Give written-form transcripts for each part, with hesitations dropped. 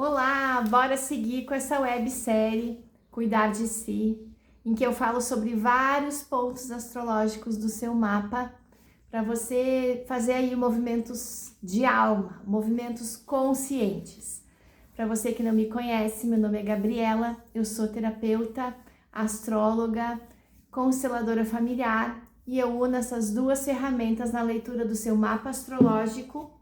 Olá, bora seguir com essa websérie Cuidar de Si, em que eu falo sobre vários pontos astrológicos do seu mapa para você fazer aí movimentos de alma, movimentos conscientes. Para você que não me conhece, meu nome é Gabriela, eu sou terapeuta, astróloga, consteladora familiar e eu uno essas duas ferramentas na leitura do seu mapa astrológico,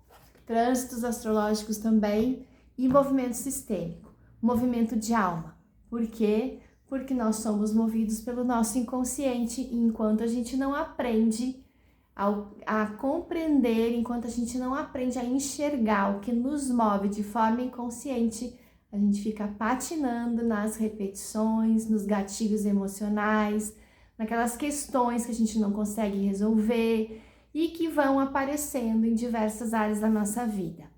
trânsitos astrológicos também, e movimento sistêmico, movimento de alma. Por quê? Porque nós somos movidos pelo nosso inconsciente e enquanto a gente não aprende a compreender, enquanto a gente não aprende a enxergar o que nos move de forma inconsciente, a gente fica patinando nas repetições, nos gatilhos emocionais, naquelas questões que a gente não consegue resolver e que vão aparecendo em diversas áreas da nossa vida.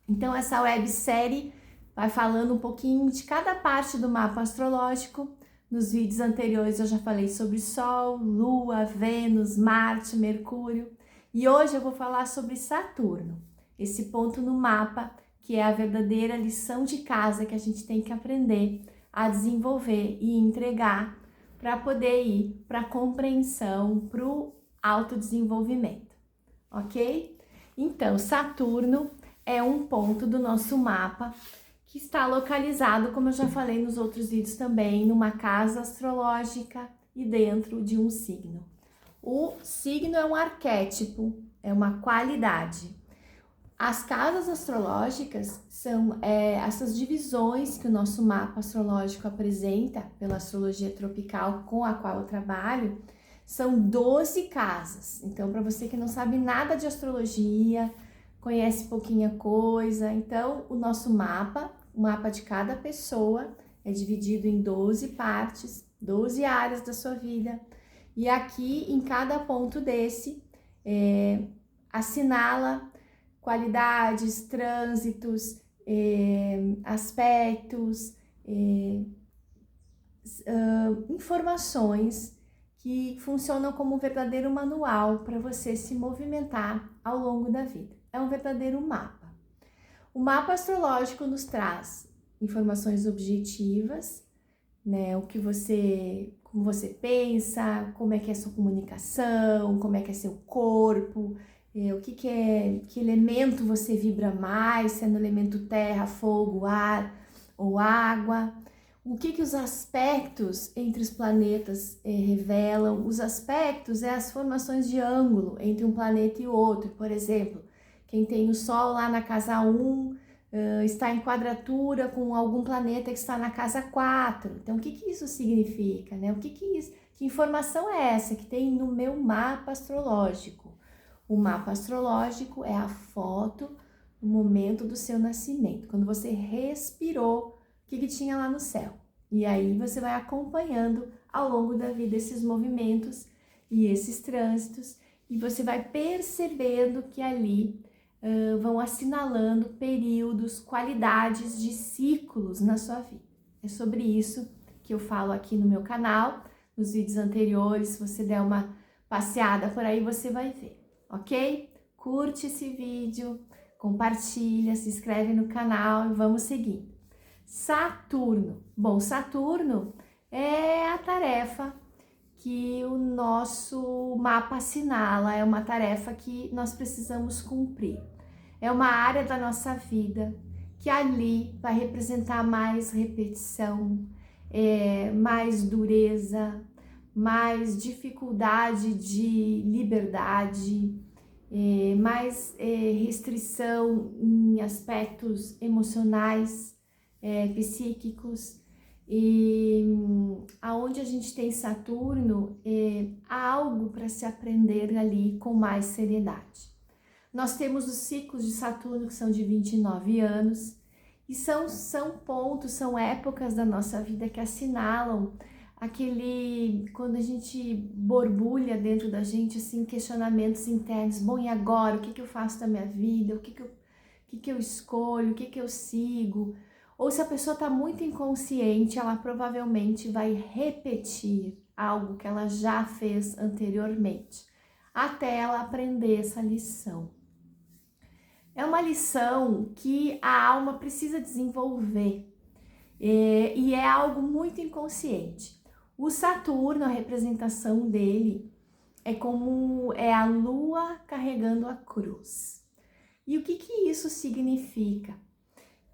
Então, essa websérie vai falando um pouquinho de cada parte do mapa astrológico. Nos vídeos anteriores eu já falei sobre Sol, Lua, Vênus, Marte, Mercúrio. E hoje eu vou falar sobre Saturno, esse ponto no mapa que é a verdadeira lição de casa que a gente tem que aprender a desenvolver e entregar para poder ir para a compreensão, para o autodesenvolvimento, ok? Então, Saturno é um ponto do nosso mapa que está localizado, como eu já falei nos outros vídeos também, numa casa astrológica e dentro de um signo. O signo é um arquétipo, é uma qualidade. As casas astrológicas são essas divisões que o nosso mapa astrológico apresenta pela astrologia tropical com a qual eu trabalho, são 12 casas. Então, para você que não sabe nada de astrologia, conhece pouquinha coisa, então o nosso mapa, o mapa de cada pessoa é dividido em 12 partes, 12 áreas da sua vida, e aqui em cada ponto desse assinala qualidades, trânsitos, aspectos, informações que funcionam como um verdadeiro manual para você se movimentar ao longo da vida. É um verdadeiro mapa. O mapa astrológico nos traz informações objetivas, né? Como você pensa, como é que é a sua comunicação, como é que é seu corpo, que elemento você vibra mais, sendo elemento terra, fogo, ar ou água. O que os aspectos entre os planetas revelam? Os aspectos as formações de ângulo entre um planeta e outro. Por exemplo, quem tem o Sol lá na casa 1 está em quadratura com algum planeta que está na casa 4. Então, o que isso significa, né? Que informação é essa que tem no meu mapa astrológico? O mapa astrológico é a foto no momento do seu nascimento, quando você respirou, o que tinha lá no céu. E aí você vai acompanhando ao longo da vida esses movimentos e esses trânsitos, e você vai percebendo que ali vão assinalando períodos, qualidades de ciclos na sua vida. É sobre isso que eu falo aqui no meu canal, nos vídeos anteriores. Se você der uma passeada por aí, você vai ver, ok? Curte esse vídeo, compartilha, se inscreve no canal e vamos seguir. Saturno. Bom, Saturno é a tarefa que o nosso mapa assinala, é uma tarefa que nós precisamos cumprir. É uma área da nossa vida que ali vai representar mais repetição, mais dureza, mais dificuldade de liberdade, mais restrição em aspectos emocionais, psíquicos. E aonde a gente tem Saturno, há algo para se aprender ali com mais seriedade. Nós temos os ciclos de Saturno que são de 29 anos e são pontos, são épocas da nossa vida que assinalam quando a gente borbulha dentro da gente, assim, questionamentos internos. Bom, e agora? O que eu faço da minha vida? O que eu escolho? O que eu sigo? Ou se a pessoa está muito inconsciente, ela provavelmente vai repetir algo que ela já fez anteriormente, até ela aprender essa lição. É uma lição que a alma precisa desenvolver e é algo muito inconsciente. O Saturno, a representação dele é a lua carregando a cruz. E o que isso significa?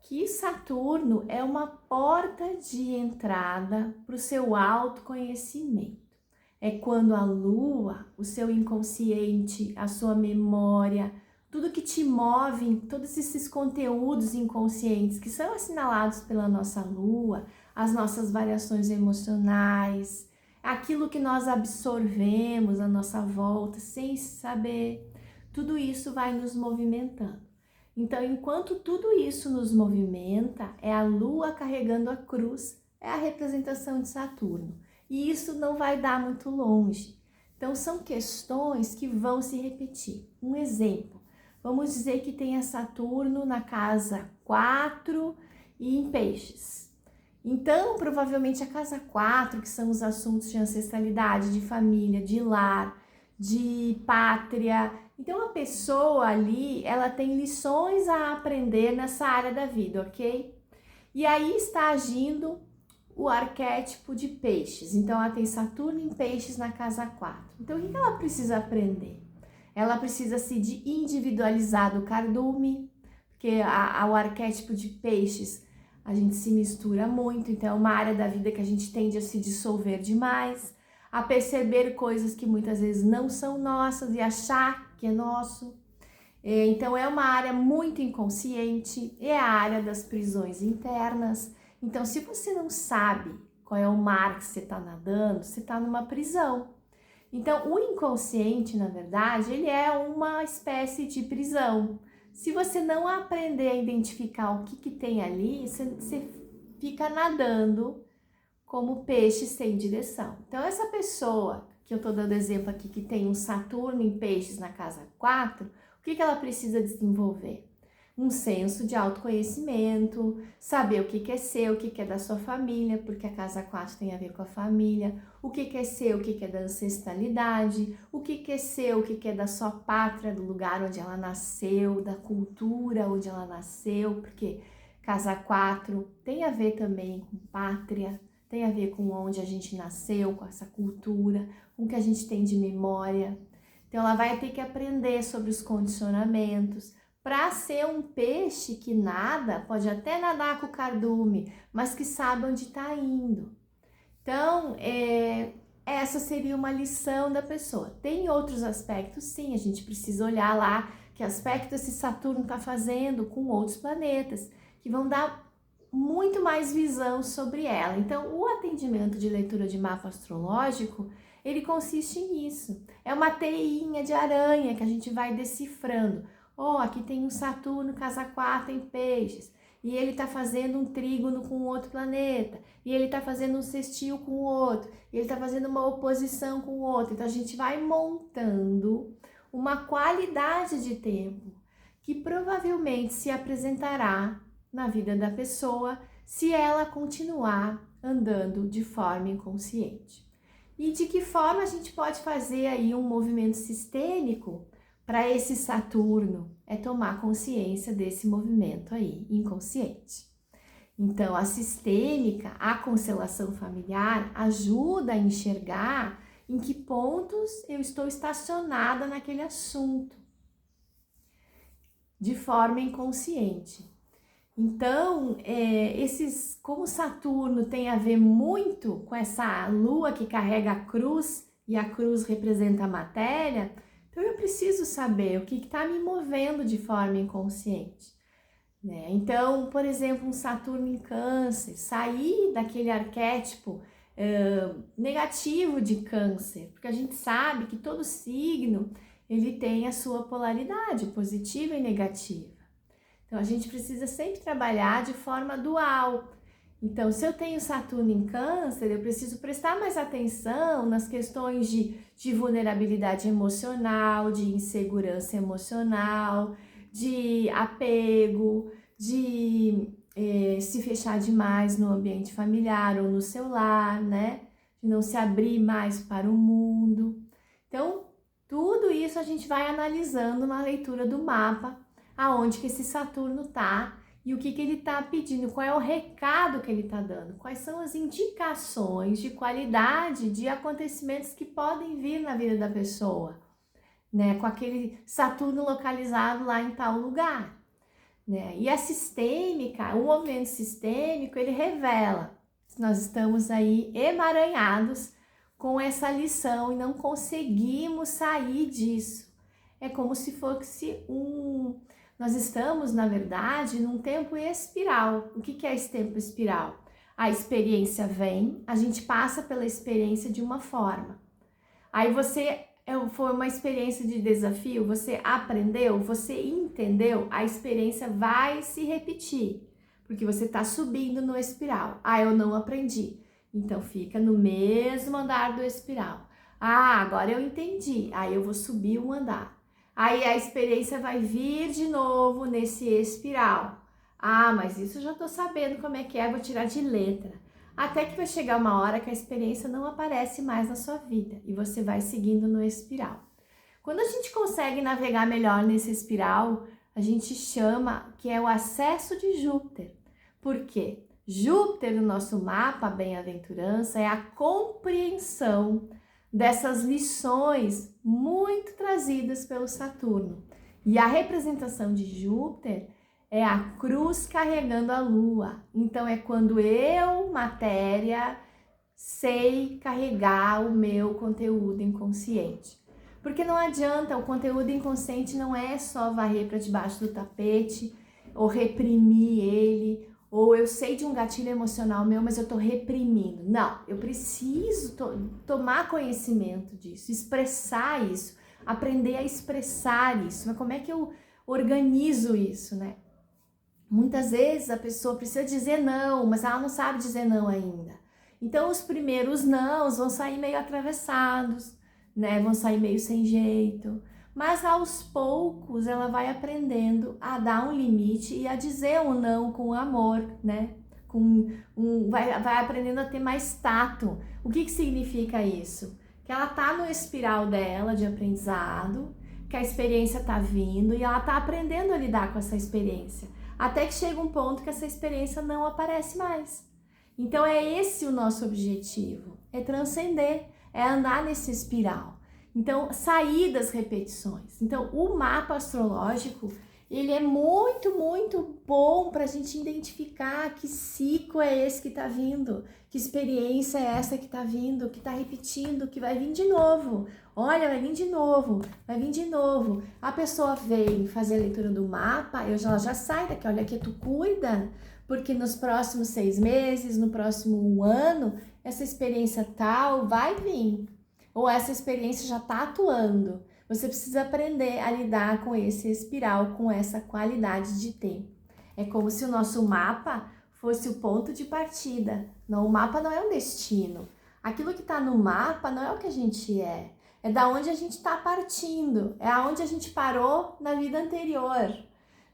Que Saturno é uma porta de entrada para o seu autoconhecimento. É quando a lua, o seu inconsciente, a sua memória, tudo que te move, todos esses conteúdos inconscientes que são assinalados pela nossa lua, as nossas variações emocionais, aquilo que nós absorvemos à nossa volta sem saber, tudo isso vai nos movimentando. Então, enquanto tudo isso nos movimenta, é a lua carregando a cruz, é a representação de Saturno. E isso não vai dar muito longe. Então, são questões que vão se repetir. Um exemplo, vamos dizer que tenha Saturno na casa 4 e em Peixes. Então, provavelmente a casa 4, que são os assuntos de ancestralidade, de família, de lar, de pátria. Então, a pessoa ali, ela tem lições a aprender nessa área da vida, ok? E aí está agindo o arquétipo de Peixes. Então, ela tem Saturno em Peixes na casa 4. Então, o que ela precisa aprender? Ela precisa se individualizar do cardume, porque o arquétipo de Peixes, a gente se mistura muito, então é uma área da vida que a gente tende a se dissolver demais, a perceber coisas que muitas vezes não são nossas e achar que é nosso. Então é uma área muito inconsciente, é a área das prisões internas. Então, se você não sabe qual é o mar que você está nadando, você está numa prisão. Então, o inconsciente, na verdade, ele é uma espécie de prisão. Se você não aprender a identificar o que tem ali, você fica nadando como peixe sem direção. Então, essa pessoa, que eu estou dando exemplo aqui, que tem um Saturno em Peixes na casa 4, o que ela precisa desenvolver? Um senso de autoconhecimento, saber o que é seu, o que é da sua família, porque a casa 4 tem a ver com a família, o que é seu, o que é da ancestralidade, o que é seu, o que é da sua pátria, do lugar onde ela nasceu, da cultura onde ela nasceu, porque casa 4 tem a ver também com pátria, tem a ver com onde a gente nasceu, com essa cultura, com o que a gente tem de memória. Então ela vai ter que aprender sobre os condicionamentos, para ser um peixe que nada, pode até nadar com o cardume, mas que sabe onde está indo. Então, essa seria uma lição da pessoa. Tem outros aspectos, sim, a gente precisa olhar lá que aspecto esse Saturno está fazendo com outros planetas, que vão dar muito mais visão sobre ela. Então, o atendimento de leitura de mapa astrológico, ele consiste nisso. É uma teinha de aranha que a gente vai decifrando. Aqui tem um Saturno, casa 4 em Peixes, e ele está fazendo um trígono com outro planeta, e ele está fazendo um sextil com o outro, e ele está fazendo uma oposição com o outro. Então, a gente vai montando uma qualidade de tempo que provavelmente se apresentará na vida da pessoa se ela continuar andando de forma inconsciente. E de que forma a gente pode fazer aí um movimento sistêmico para esse Saturno? É tomar consciência desse movimento aí, inconsciente. Então, a sistêmica, a constelação familiar, ajuda a enxergar em que pontos eu estou estacionada naquele assunto, de forma inconsciente. Então, como Saturno tem a ver muito com essa lua que carrega a cruz, e a cruz representa a matéria, então eu preciso saber o que está me movendo de forma inconsciente, né? Então, por exemplo, um Saturno em Câncer, sair daquele arquétipo negativo de Câncer, porque a gente sabe que todo signo ele tem a sua polaridade, positiva e negativa. Então, a gente precisa sempre trabalhar de forma dual. Então, se eu tenho Saturno em Câncer, eu preciso prestar mais atenção nas questões de vulnerabilidade emocional, de insegurança emocional, de apego, de se fechar demais no ambiente familiar ou no seu lar, né? De não se abrir mais para o mundo. Então, tudo isso a gente vai analisando na leitura do mapa aonde que esse Saturno tá e o que que ele tá pedindo, qual é o recado que ele tá dando, quais são as indicações de qualidade de acontecimentos que podem vir na vida da pessoa, né? Com aquele Saturno localizado lá em tal lugar, né? E a sistêmica, o movimento sistêmico, ele revela se nós estamos aí emaranhados com essa lição e não conseguimos sair disso. É como se fosse nós estamos, na verdade, num tempo espiral. O que é esse tempo espiral? A experiência vem, a gente passa pela experiência de uma forma. Aí foi uma experiência de desafio, você aprendeu, você entendeu, a experiência vai se repetir, porque você está subindo no espiral. Ah, eu não aprendi. Então fica no mesmo andar do espiral. Ah, agora eu entendi. Aí eu vou subir um andar. Aí a experiência vai vir de novo nesse espiral. Ah, mas isso eu já tô sabendo como é que é, vou tirar de letra. Até que vai chegar uma hora que a experiência não aparece mais na sua vida e você vai seguindo no espiral. Quando a gente consegue navegar melhor nesse espiral, a gente chama que é o acesso de Júpiter. Por quê? Júpiter, no nosso mapa, bem-aventurança, é a compreensão dessas lições muito trazidas pelo Saturno. E a representação de Júpiter é a cruz carregando a lua. Então é quando eu, matéria, sei carregar o meu conteúdo inconsciente. Porque não adianta, o conteúdo inconsciente não é só varrer para debaixo do tapete ou reprimir ele, ou eu sei de um gatilho emocional meu, mas eu tô reprimindo. Não, eu preciso tomar conhecimento disso, expressar isso, aprender a expressar isso. Mas como é que eu organizo isso, né? Muitas vezes a pessoa precisa dizer não, mas ela não sabe dizer não ainda. Então os primeiros nãos vão sair meio atravessados, né? Vão sair meio sem jeito. Mas aos poucos ela vai aprendendo a dar um limite e a dizer um não com amor, né? Vai aprendendo a ter mais tato. O que significa isso? Que ela tá no espiral dela de aprendizado, que a experiência tá vindo e ela tá aprendendo a lidar com essa experiência. Até que chega um ponto que essa experiência não aparece mais. Então é esse o nosso objetivo, é transcender, é andar nesse espiral. Então, sair das repetições. Então, o mapa astrológico, ele é muito, muito bom para a gente identificar que ciclo é esse que está vindo, que experiência é essa que está vindo, que está repetindo, que vai vir de novo. Olha, vai vir de novo, vai vir de novo. A pessoa vem fazer a leitura do mapa, ela já sai daqui, olha aqui, tu cuida, porque nos próximos 6 meses, no próximo ano, essa experiência tal vai vir. Ou essa experiência já está atuando. Você precisa aprender a lidar com esse espiral, com essa qualidade de tempo. É como se o nosso mapa fosse o ponto de partida. Não, o mapa não é um destino. Aquilo que está no mapa não é o que a gente é. É da onde a gente está partindo. É aonde a gente parou na vida anterior.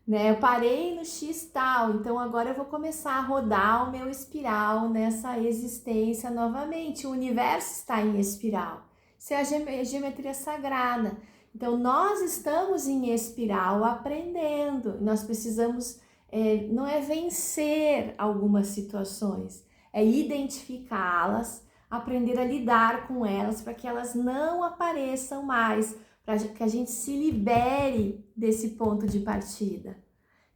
Né? Eu parei no X tal, então agora eu vou começar a rodar o meu espiral nessa existência novamente. O universo está em espiral. Isso é a geometria sagrada. Então, nós estamos em espiral aprendendo. Nós precisamos, não é vencer algumas situações, é identificá-las, aprender a lidar com elas para que elas não apareçam mais, para que a gente se libere desse ponto de partida.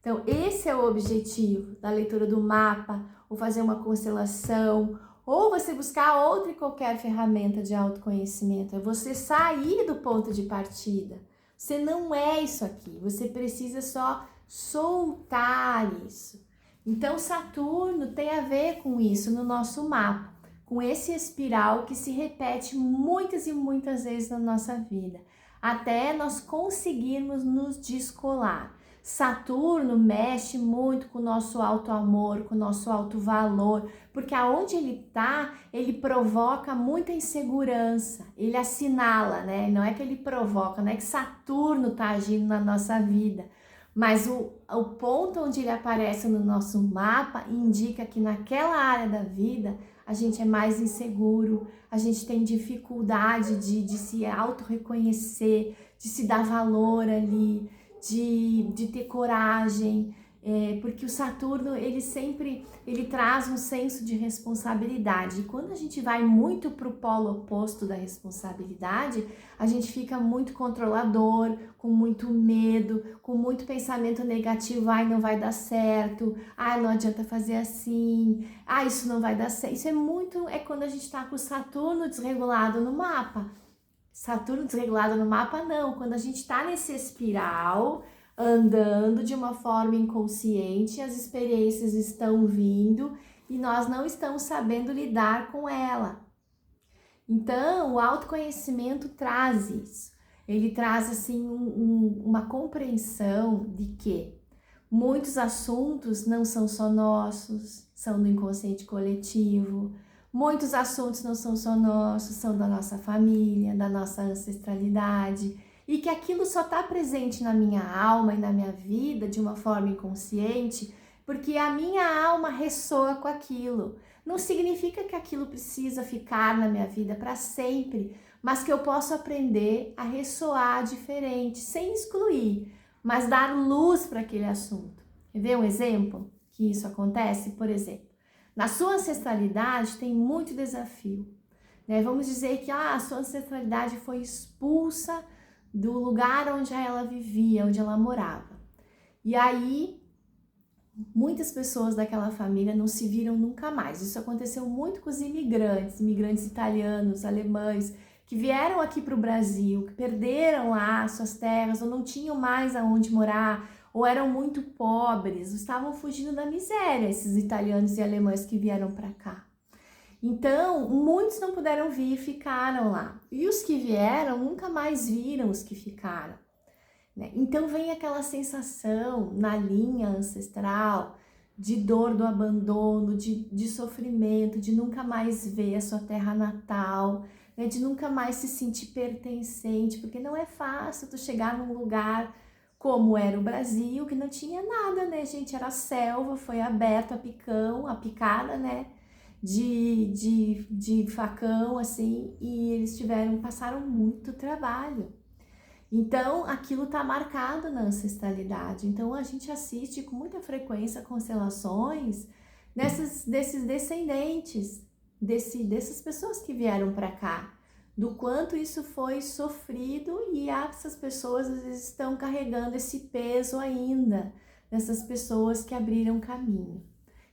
Então, esse é o objetivo da leitura do mapa, ou fazer uma constelação, ou você buscar outra e qualquer ferramenta de autoconhecimento. É você sair do ponto de partida. Você não é isso aqui, você precisa só soltar isso. Então, Saturno tem a ver com isso no nosso mapa, com esse espiral que se repete muitas e muitas vezes na nossa vida, até nós conseguirmos nos descolar. Saturno mexe muito com o nosso auto-amor, com o nosso auto-valor, porque aonde ele está, ele provoca muita insegurança, ele assinala, né? Não é que ele provoca, não é que Saturno está agindo na nossa vida, mas o ponto onde ele aparece no nosso mapa indica que naquela área da vida a gente é mais inseguro, a gente tem dificuldade de se auto-reconhecer, de se dar valor ali, de ter coragem, porque o Saturno, ele traz um senso de responsabilidade. E quando a gente vai muito para o polo oposto da responsabilidade, a gente fica muito controlador, com muito medo, com muito pensamento negativo. Ai, não vai dar certo. Ai, não adianta fazer assim. Ai, isso não vai dar certo. Isso é quando a gente está com o Saturno desregulado no mapa. Saturno desregulado no mapa, não. Quando a gente está nesse espiral, andando de uma forma inconsciente, as experiências estão vindo e nós não estamos sabendo lidar com ela. Então, o autoconhecimento traz isso. Ele traz, assim, uma compreensão de que muitos assuntos não são só nossos, são do inconsciente coletivo. Muitos assuntos não são só nossos, são da nossa família, da nossa ancestralidade. E que aquilo só está presente na minha alma e na minha vida de uma forma inconsciente, porque a minha alma ressoa com aquilo. Não significa que aquilo precisa ficar na minha vida para sempre, mas que eu posso aprender a ressoar diferente, sem excluir, mas dar luz para aquele assunto. Quer ver um exemplo que isso acontece? Por exemplo, na sua ancestralidade tem muito desafio, né? Vamos dizer que a sua ancestralidade foi expulsa do lugar onde ela vivia, onde ela morava. E aí, muitas pessoas daquela família não se viram nunca mais. Isso aconteceu muito com os imigrantes italianos, alemães, que vieram aqui para o Brasil, que perderam lá suas terras, ou não tinham mais aonde morar, ou eram muito pobres, estavam fugindo da miséria, esses italianos e alemães que vieram para cá. Então, muitos não puderam vir e ficaram lá. E os que vieram nunca mais viram os que ficaram, né? Então, vem aquela sensação na linha ancestral de dor do abandono, de sofrimento, de nunca mais ver a sua terra natal, né? De nunca mais se sentir pertencente, porque não é fácil tu chegar num lugar como era o Brasil, que não tinha nada, né, gente? Era selva, foi aberto a picada, né? De facão, assim, e eles passaram muito trabalho. Então, aquilo tá marcado na ancestralidade. Então, a gente assiste com muita frequência constelações desses descendentes, dessas pessoas que vieram para cá, do quanto isso foi sofrido e essas pessoas às vezes estão carregando esse peso ainda, dessas pessoas que abriram caminho.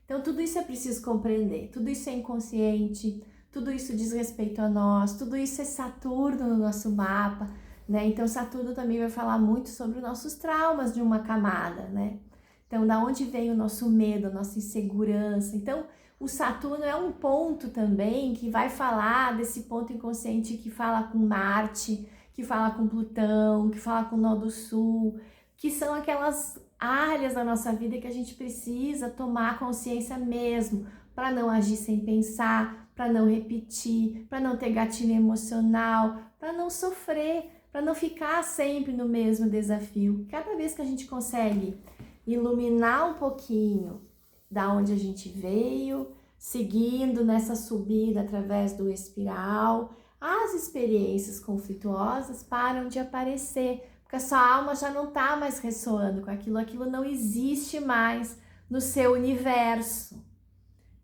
Então, tudo isso é preciso compreender, tudo isso é inconsciente, tudo isso diz respeito a nós, tudo isso é Saturno no nosso mapa, né? Então, Saturno também vai falar muito sobre os nossos traumas de uma camada, né? Então, da onde vem o nosso medo, a nossa insegurança. Então, o Saturno é um ponto também que vai falar desse ponto inconsciente que fala com Marte, que fala com Plutão, que fala com o Nó do Sul, que são aquelas áreas da nossa vida que a gente precisa tomar consciência mesmo, para não agir sem pensar, para não repetir, para não ter gatilho emocional, para não sofrer, para não ficar sempre no mesmo desafio. Cada vez que a gente consegue iluminar um pouquinho da onde a gente veio, seguindo nessa subida através do espiral, as experiências conflituosas param de aparecer, porque a sua alma já não está mais ressoando com aquilo não existe mais no seu universo,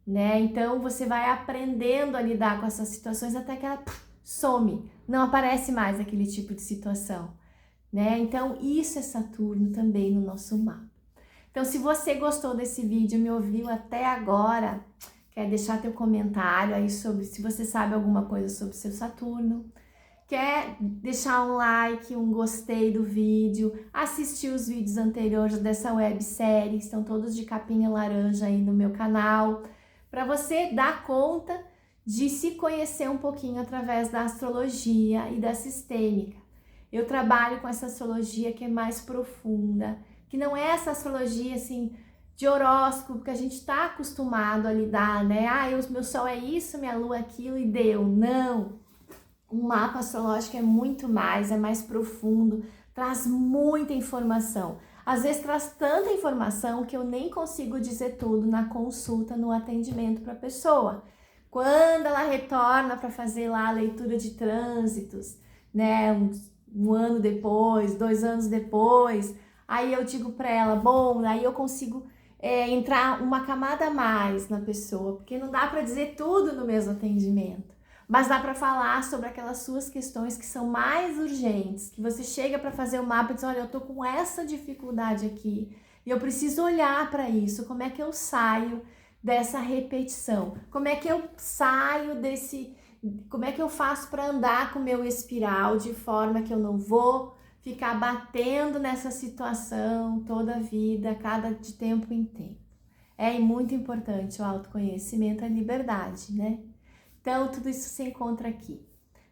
né? Então você vai aprendendo a lidar com essas situações até que ela some, não aparece mais aquele tipo de situação, né? Então isso é Saturno também no nosso mapa. Então, se você gostou desse vídeo, me ouviu até agora, quer deixar teu comentário aí sobre se você sabe alguma coisa sobre seu Saturno, quer deixar um like, um gostei do vídeo, assistir os vídeos anteriores dessa websérie, estão todos de capinha laranja aí no meu canal, para você dar conta de se conhecer um pouquinho através da astrologia e da sistêmica. Eu trabalho com essa astrologia que é mais profunda, que não é essa astrologia assim de horóscopo que a gente está acostumado a lidar, né? O meu sol é isso, minha lua é aquilo e deu. Não! O mapa astrológico é muito mais, é mais profundo, traz muita informação. Às vezes traz tanta informação que eu nem consigo dizer tudo na consulta, no atendimento para a pessoa. Quando ela retorna para fazer lá a leitura de trânsitos, né? Um ano depois, 2 anos depois, aí eu digo para ela, bom, aí eu consigo entrar uma camada a mais na pessoa, porque não dá para dizer tudo no mesmo atendimento, mas dá para falar sobre aquelas suas questões que são mais urgentes, que você chega para fazer o mapa e diz, olha, eu tô com essa dificuldade aqui, e eu preciso olhar para isso, como é que eu saio dessa repetição? Como é que eu saio como é que eu faço para andar com o meu espiral de forma que eu não vou ficar batendo nessa situação toda a vida, de tempo em tempo? É muito importante o autoconhecimento, a liberdade, né? Então, tudo isso se encontra aqui.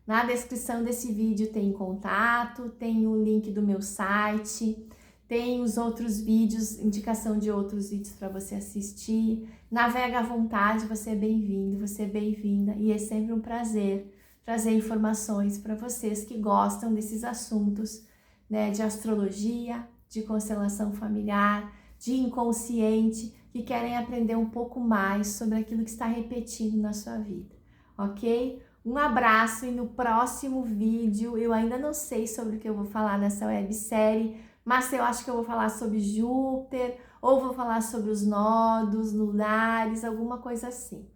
Na descrição desse vídeo tem contato, tem o link do meu site, tem os outros vídeos, indicação de outros vídeos para você assistir. Navega à vontade, você é bem-vindo, você é bem-vinda. E é sempre um prazer trazer informações para vocês que gostam desses assuntos, né, de astrologia, de constelação familiar, de inconsciente, que querem aprender um pouco mais sobre aquilo que está repetindo na sua vida, ok? Um abraço e no próximo vídeo, eu ainda não sei sobre o que eu vou falar nessa websérie, mas eu acho que eu vou falar sobre Júpiter, ou vou falar sobre os nodos lunares, alguma coisa assim.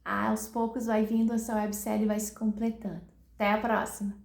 Aos poucos vai vindo essa websérie e vai se completando. Até a próxima!